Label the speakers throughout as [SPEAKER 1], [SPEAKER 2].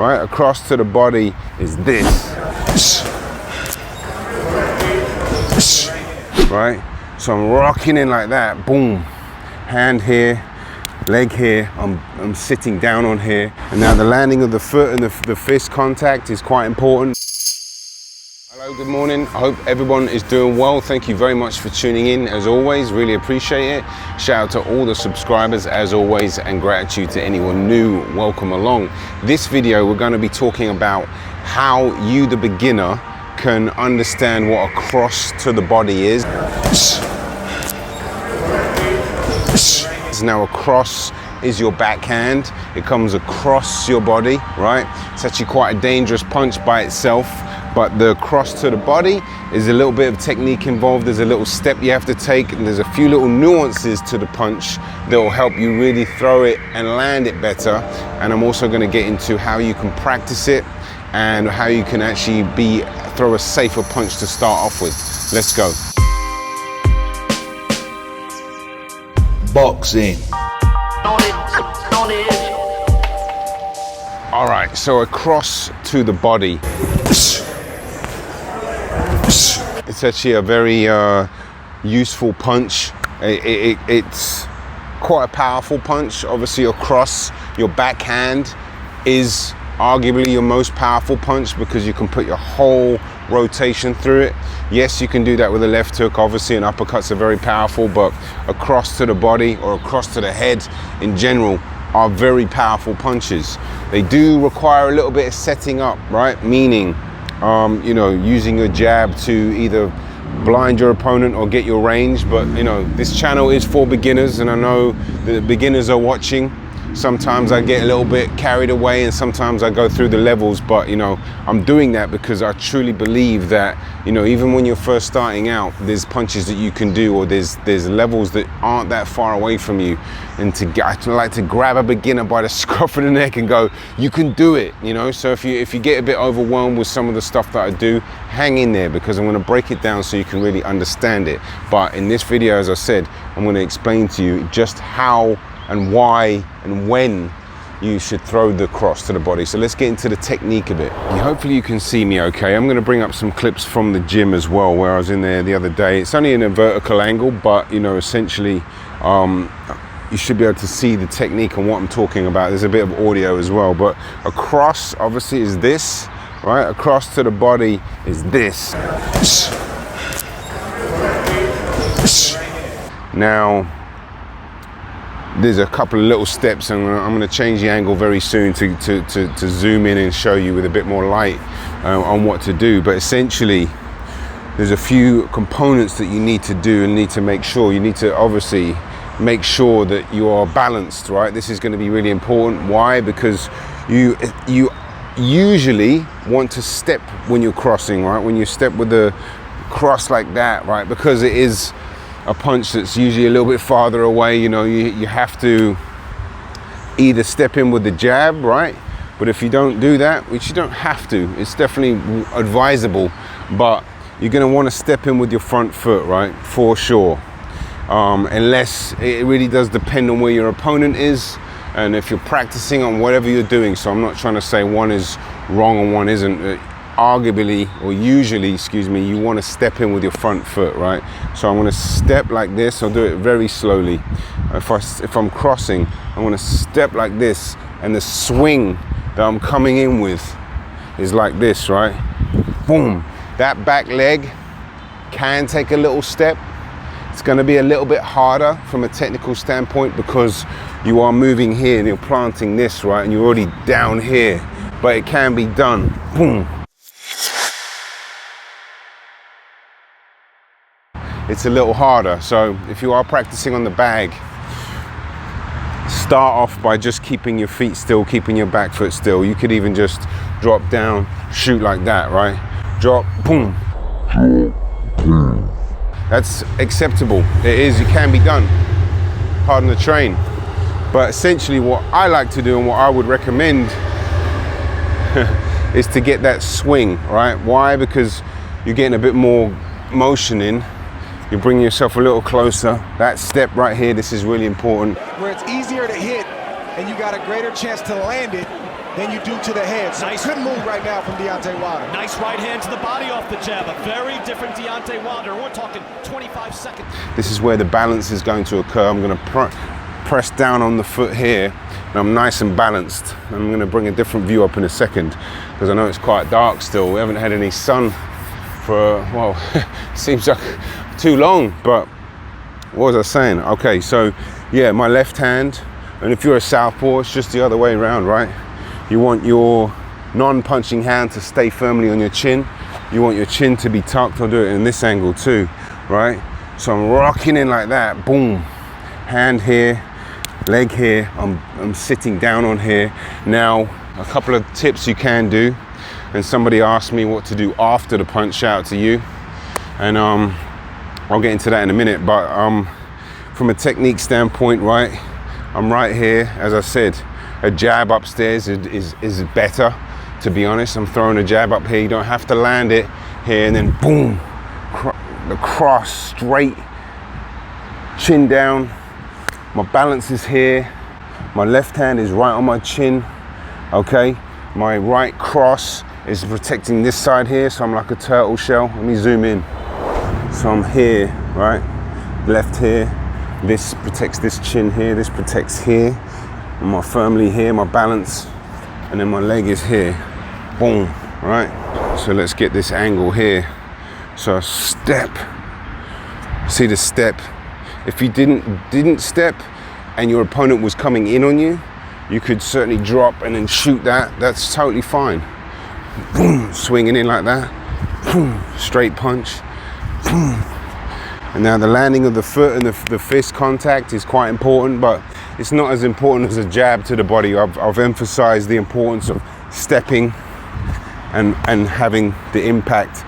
[SPEAKER 1] right? Across to the body is this. Right? So I'm rocking in like that, boom. Hand here, leg here, I'm sitting down on here. And now the landing of the foot and the fist contact is quite important. Hello, good morning. I hope everyone is doing well. Thank you very much for tuning in as always, really appreciate it. Shout out to all the subscribers as always, and gratitude to anyone new, welcome along. This video we're going to be talking about how you, the beginner, can understand what a cross to the body is. Now a cross is your backhand. It comes across your body, right? It's actually quite a dangerous punch by itself, but the cross to the body is a little bit of technique involved. There's a little step you have to take, and there's a few little nuances to the punch that will help you really throw it and land it better. And I'm also going to get into how you can practice it and how you can actually throw a safer punch to start off with. Let's go.
[SPEAKER 2] Boxing.
[SPEAKER 1] All right, so a cross to the body. It's actually a very useful punch. It's quite a powerful punch. Obviously, a cross, your backhand is arguably your most powerful punch because you can put your whole rotation through it. Yes, you can do that with a left hook, obviously, and uppercuts are very powerful, but a cross to the body or a cross to the head in general are very powerful punches. They do require a little bit of setting up, right? Meaning, you know, using your jab to either blind your opponent or get your range. But, you know, this channel is for beginners, and I know the beginners are watching. Sometimes I get a little bit carried away and sometimes I go through the levels, but you know, I'm doing that because I truly believe that, you know, even when you're first starting out, there's punches that you can do, or there's levels that aren't that far away from you. And I like to grab a beginner by the scruff of the neck and go, you can do it, you know? So if you get a bit overwhelmed with some of the stuff that I do, hang in there because I'm gonna break it down so you can really understand it. But in this video, as I said, I'm gonna explain to you just how and why and when you should throw the cross to the body. So let's get into the technique of it. Hopefully you can see me okay. I'm gonna bring up some clips from the gym as well, where I was in there the other day. It's only in a vertical angle, but you know, essentially, you should be able to see the technique and what I'm talking about. There's a bit of audio as well, but a cross obviously is this, right? A cross to the body is this. Now, there's a couple of little steps, and I'm going to change the angle very soon to zoom in and show you with a bit more light on what to do. But essentially, there's a few components that you need to do and need to make sure. You need to obviously make sure that you are balanced, right? This is going to be really important. Why? Because you usually want to step when you're crossing, right? When you step with the cross like that, right? Because it is a punch that's usually a little bit farther away, you know, you have to either step in with the jab, right? But if you don't do that, which you don't have to, it's definitely advisable, but you're gonna wanna step in with your front foot, right? For sure. Unless it really does depend on where your opponent is and if you're practicing on whatever you're doing. So I'm not trying to say one is wrong and one isn't. Arguably, or usually, excuse me, you want to step in with your front foot, right? So I'm going to step like this. I'll do it very slowly. If I'm crossing, I'm going to step like this, and the swing that I'm coming in with is like this, right? Boom. That back leg can take a little step. It's going to be a little bit harder from a technical standpoint because you are moving here and you're planting this, right? And you're already down here, but it can be done. Boom. It's a little harder. So if you are practicing on the bag, start off by just keeping your feet still, keeping your back foot still. You could even just drop down, shoot like that, right? Drop, boom. That's acceptable. It is, it can be done. Pardon the train. But essentially what I like to do and what I would recommend is to get that swing, right? Why? Because you're getting a bit more motion in. You're bringing yourself a little closer. That step right here, this is really important.
[SPEAKER 3] Where it's easier to hit and you got a greater chance to land it
[SPEAKER 2] than you do to the head. So nice. Good move right now from Deontay Wilder.
[SPEAKER 3] Nice right hand to the body off the jab. A very different Deontay Wilder. We're talking 25 seconds.
[SPEAKER 1] This is where the balance is going to occur. I'm going to press down on the foot here, and I'm nice and balanced. I'm going to bring a different view up in a second, because I know it's quite dark still. We haven't had any sun for, well, seems like too long, but what was I saying? Okay, so yeah, my left hand, and if you're a southpaw, it's just the other way around, right? You want your non-punching hand to stay firmly on your chin. You want your chin to be tucked. I'll do it in this angle too, right? So I'm rocking in like that, boom. Hand here, leg here, I'm sitting down on here. Now, a couple of tips you can do, and somebody asked me what to do after the punch, shout out to you. And I'll get into that in a minute, but from a technique standpoint, right, I'm right here, as I said, a jab upstairs is better, to be honest. I'm throwing a jab up here, you don't have to land it here, and then boom, the cross, straight, chin down. My balance is here, my left hand is right on my chin, okay? My right cross is protecting this side here, so I'm like a turtle shell. Let me zoom in. So I'm here, right? Left here, this protects this chin here, this protects here. I'm firmly here, my balance, and then my leg is here. Boom, right? So let's get this angle here. So a step, see the step? If you didn't step and your opponent was coming in on you, you could certainly drop and then shoot that. That's totally fine. Boom, swinging in like that. Boom, straight punch. Boom. And now the landing of the foot and the fist contact is quite important, but it's not as important as a jab to the body. I've emphasized the importance of stepping and having the impact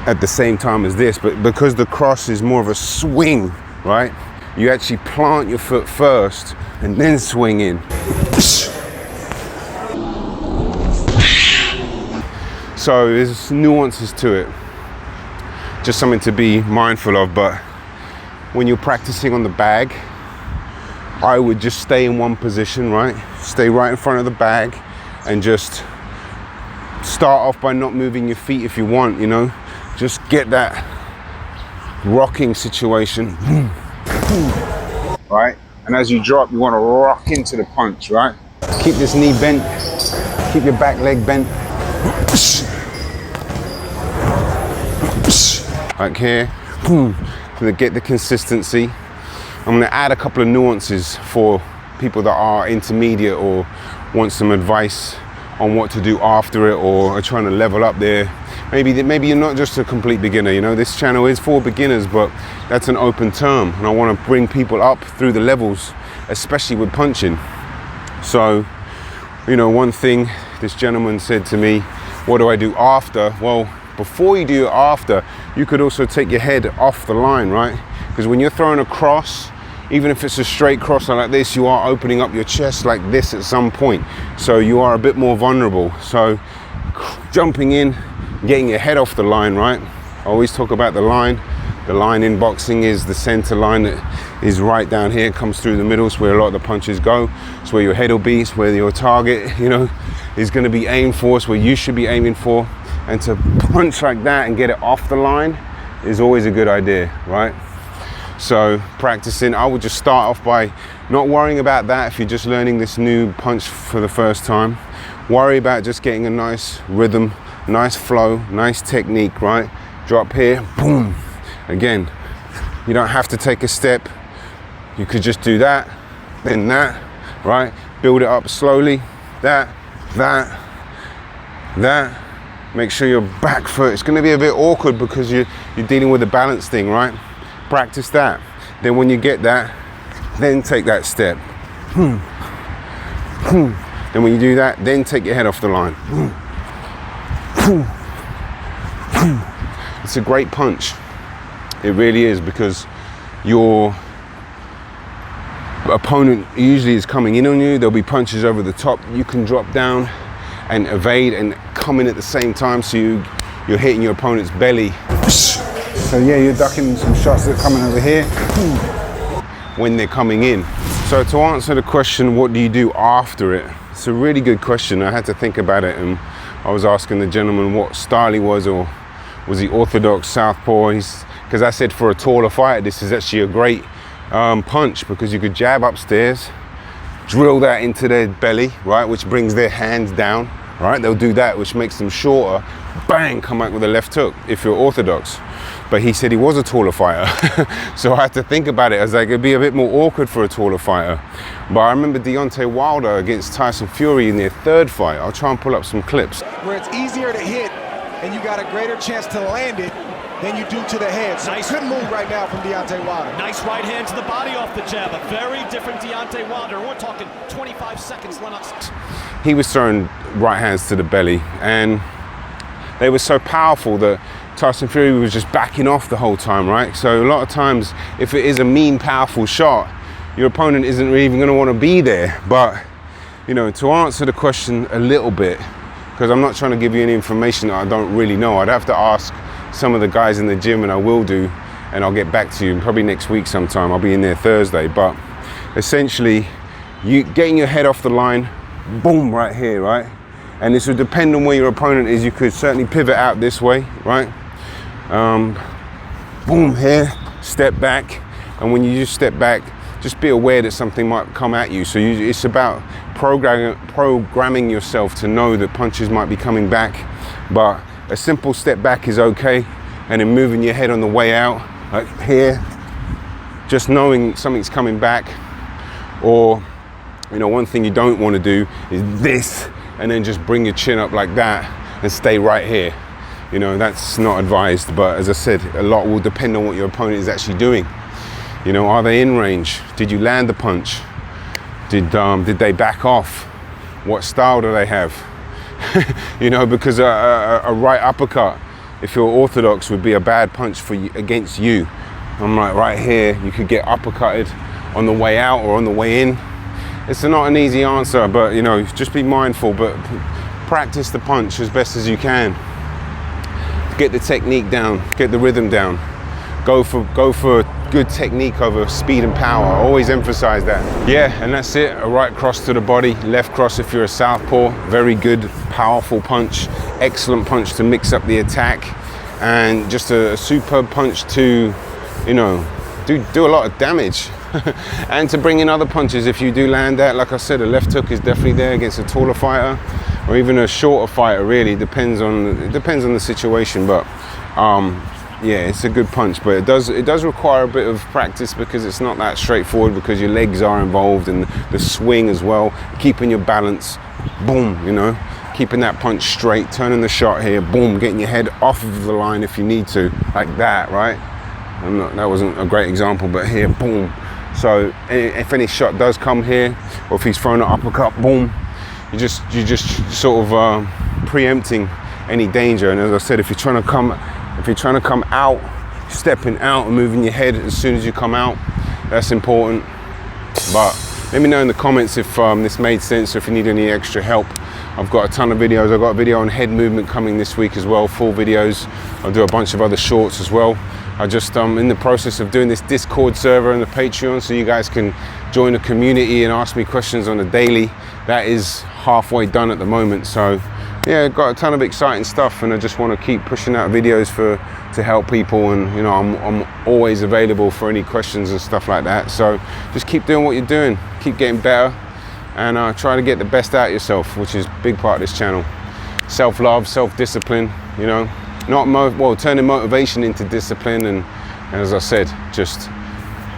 [SPEAKER 1] at the same time as this, but because the cross is more of a swing, right? You actually plant your foot first and then swing in. So there's nuances to it. Just something to be mindful of, but when you're practicing on the bag, I would just stay in one position, right? Stay right in front of the bag and just start off by not moving your feet if you want, you know? Just get that rocking situation, right? And as you drop, you want to rock into the punch, right? Keep this knee bent, keep your back leg bent. Like here, to get the consistency. I'm gonna add a couple of nuances for people that are intermediate or want some advice on what to do after it, or are trying to level up there. Maybe you're not just a complete beginner, you know, this channel is for beginners, but that's an open term, and I want to bring people up through the levels, especially with punching. So, you know, one thing this gentleman said to me, what do I do after? Well, before you do it after, you could also take your head off the line, right? Because when you're throwing a cross, even if it's a straight cross like this, you are opening up your chest like this at some point. So you are a bit more vulnerable. So jumping in, getting your head off the line, right? I always talk about the line. The line in boxing is the center line that is right down here, comes through the middle. It's where a lot of the punches go. It's where your head will be. It's where your target, you know, is going to be aimed for. It's where you should be aiming for. And to punch like that and get it off the line is always a good idea, right? So practicing, I would just start off by not worrying about that if you're just learning this new punch for the first time. Worry about just getting a nice rhythm, nice flow, nice technique, right? Drop here, boom. Again, you don't have to take a step. You could just do that, then that, right? Build it up slowly, that. Make sure your back foot, it's gonna be a bit awkward because you're dealing with the balance thing, right? Practice that. Then when you get that, then take that step. Then when you do that, then take your head off the line. It's a great punch. It really is, because your opponent usually is coming in on you. There'll be punches over the top. You can drop down and evade and come in at the same time, so you're hitting your opponent's belly.
[SPEAKER 2] So yeah, you're ducking some shots that are coming over here
[SPEAKER 1] when they're coming in. So to answer the question, what do you do after it? It's a really good question. I had to think about it, and I was asking the gentleman what style he was, or was he orthodox, southpaw? Because I said for a taller fighter, this is actually a great punch, because you could jab upstairs, drill that into their belly, right, which brings their hands down, right? They'll do that, which makes them shorter. Bang, come back with a left hook if you're orthodox. But he said he was a taller fighter. So I had to think about it. I was like, it'd be a bit more awkward for a taller fighter. But I remember Deontay Wilder against Tyson Fury in their third fight. I'll try and pull up some clips.
[SPEAKER 4] Where it's easier to hit and you got a greater chance to land it than you do to the head. So nice. Good move right now from Deontay Wilder.
[SPEAKER 3] Nice right hand to the body off the jab. A very different Deontay Wilder. We're talking 25 seconds left.
[SPEAKER 1] He was throwing right hands to the belly, and they were so powerful that Tyson Fury was just backing off the whole time, right? So a lot of times, if it is a mean, powerful shot, your opponent isn't really even going to want to be there. But, you know, to answer the question a little bit, because I'm not trying to give you any information that I don't really know, I'd have to ask some of the guys in the gym, and I will do, and I'll get back to you probably next week sometime. I'll be in there Thursday. But essentially, you getting your head off the line, boom, right here, right? And this would depend on where your opponent is. You could certainly pivot out this way, right? Boom, here, step back. And when you just step back, just be aware that something might come at you. So it's about programming yourself to know that punches might be coming back. But a simple step back is okay. And then moving your head on the way out, like here, just knowing something's coming back. Or, you know, one thing you don't want to do is this, and then just bring your chin up like that and stay right here. You know, that's not advised, but as I said, a lot will depend on what your opponent is actually doing. You know, are they in range? Did you land the punch? Did they back off? What style do they have? You know, because a right uppercut, if you're orthodox, would be a bad punch for you, against you. I'm like, right here, you could get uppercutted on the way out or on the way in. It's not an easy answer, but you know, just be mindful, but practice the punch as best as you can. Get the technique down, get the rhythm down. Go for good technique over speed and power. I always emphasize that. Yeah, and that's it. A right cross to the body, left cross if you're a southpaw. Very good, powerful punch. Excellent punch to mix up the attack, and just a superb punch to, you know, do a lot of damage. And to bring in other punches if you do land that. Like I said, a left hook is definitely there against a taller fighter, or even a shorter fighter. Really it depends on the situation. But yeah, it's a good punch, but it does require a bit of practice, because it's not that straightforward, because your legs are involved and the swing as well, keeping your balance, boom, you know, keeping that punch straight, turning the shot here, boom, getting your head off of the line if you need to, like that, right? That wasn't a great example, but here, boom. So if any shot does come here, or if he's throwing an uppercut, boom, you're just sort of preempting any danger. And as I said, if you're trying to come out, stepping out and moving your head as soon as you come out, that's important. But let me know in the comments if this made sense, or if you need any extra help. I've got a ton of videos. I've got a video on head movement coming this week as well, full videos. I'll do a bunch of other shorts as well. I just in the process of doing this Discord server and the Patreon, so you guys can join the community and ask me questions on a daily. That is halfway done at the moment. So yeah, got a ton of exciting stuff, and I just want to keep pushing out videos to help people. And you know, I'm always available for any questions and stuff like that. So just keep doing what you're doing, keep getting better, and try to get the best out of yourself, which is a big part of this channel. Self-love, self-discipline, you know, turning motivation into discipline, and as I said, just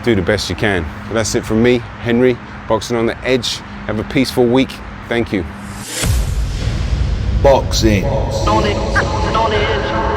[SPEAKER 1] do the best you can. But that's it from me, Henry, Boxing on the Edge. Have a peaceful week. Thank you.
[SPEAKER 5] Boxing.
[SPEAKER 6] On it.